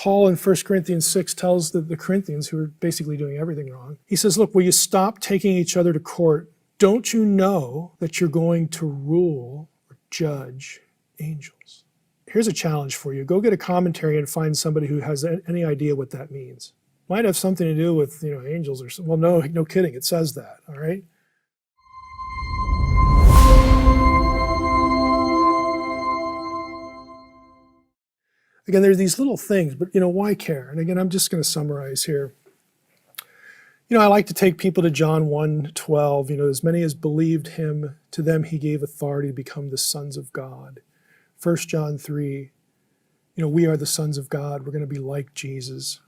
Paul in 1 Corinthians 6 tells the Corinthians, who are basically doing everything wrong, he says, look, will you stop taking each other to court? Don't you know that you're going to rule or judge angels? Here's a challenge for you. Go get a commentary and find somebody who has any idea what that means. Might have something to do with, angels or something. Well, no kidding. It says that, all right? Again, there are these little things, but why care? And again, I'm just going to summarize here. I like to take people to John 1:12. As many as believed him, to them he gave authority to become the sons of God. 1 John 3, we are the sons of God. We're going to be like Jesus.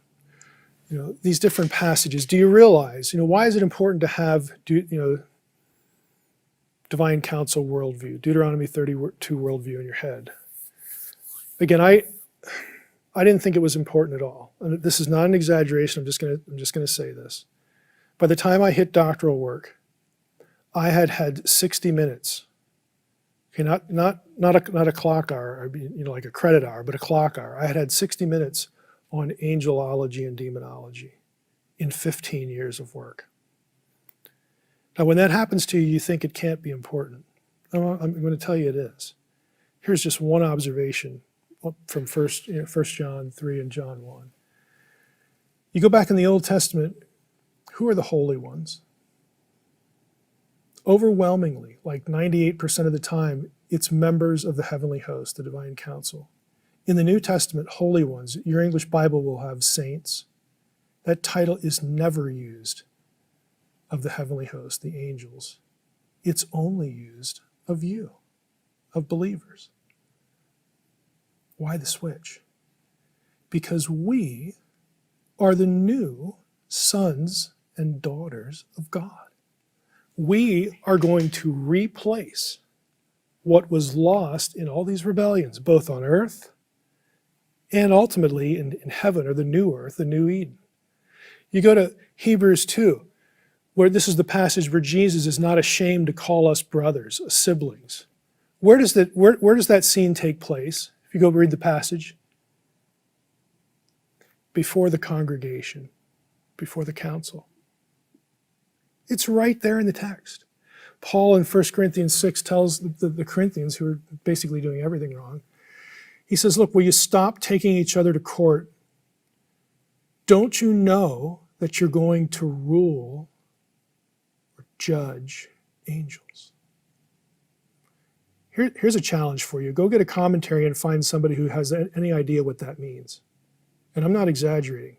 These different passages. Do you realize, why is it important to have, divine counsel worldview, Deuteronomy 32 worldview in your head? Again, I didn't think it was important at all. And this is not an exaggeration. I'm just going to say this. By the time I hit doctoral work, I had 60 minutes. Okay, not a clock hour, like a credit hour, but a clock hour. I had 60 minutes on angelology and demonology in 15 years of work. Now, when that happens to you, you think it can't be important. I'm going to tell you it is. Here's just one observation from 1 John 3 and John 1. You go back in the Old Testament, who are the holy ones? Overwhelmingly, like 98% of the time, it's members of the heavenly host, the divine council. In the New Testament, holy ones, your English Bible will have saints. That title is never used of the heavenly host, the angels. It's only used of you, of believers. Why the switch? Because we are the new sons and daughters of God. We are going to replace what was lost in all these rebellions, both on earth and ultimately in heaven, or the new earth, the new Eden. You go to Hebrews 2, where this is the passage where Jesus is not ashamed to call us brothers, siblings. Where does that scene take place? If you go read the passage, before the congregation, before the council. It's right there in the text. Paul in 1 Corinthians 6 tells the Corinthians, who are basically doing everything wrong, he says, look, will you stop taking each other to court? Don't you know that you're going to rule or judge angels? Here's a challenge for you. Go get a commentary and find somebody who has any idea what that means. And I'm not exaggerating.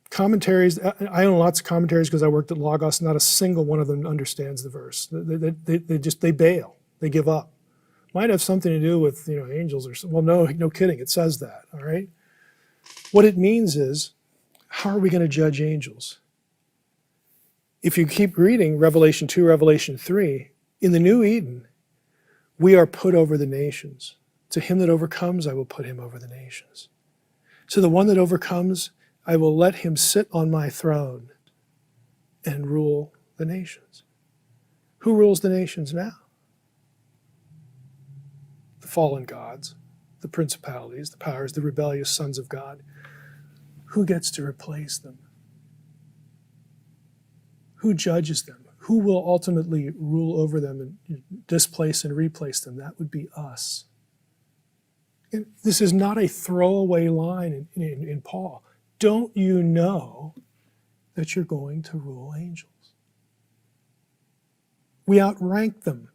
Commentaries, I own lots of commentaries because I worked at Logos. Not a single one of them understands the verse. They bail. They give up. Might have something to do with angels or something. Well, no kidding. It says that. All right. What it means is, how are we going to judge angels? If you keep reading Revelation 2, Revelation 3, in the new Eden, we are put over the nations. To him that overcomes, I will put him over the nations. To the one that overcomes, I will let him sit on my throne and rule the nations. Who rules the nations now? The fallen gods, the principalities, the powers, the rebellious sons of God. Who gets to replace them? Who judges them? Who will ultimately rule over them and displace and replace them? That would be us. And this is not a throwaway line in Paul. Don't you know that you're going to rule angels? We outrank them.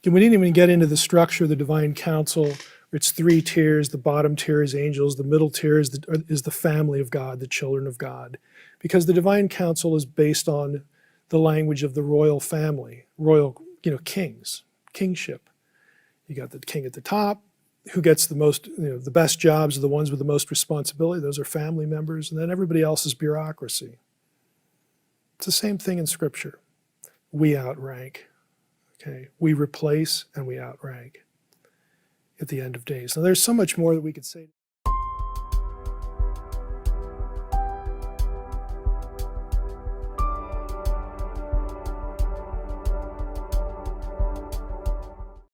We didn't even get into the structure of the divine council. It's 3 tiers. The bottom tier is angels. The middle tier is the family of God, the children of God. Because the divine council is based on the language of the royal family, royal, kings, kingship. You got the king at the top. Who gets the most, the best jobs are the ones with the most responsibility. Those are family members. And then everybody else is bureaucracy. It's the same thing in Scripture. We outrank. Okay? We replace and we outrank at the end of days. Now, there's so much more that we could say.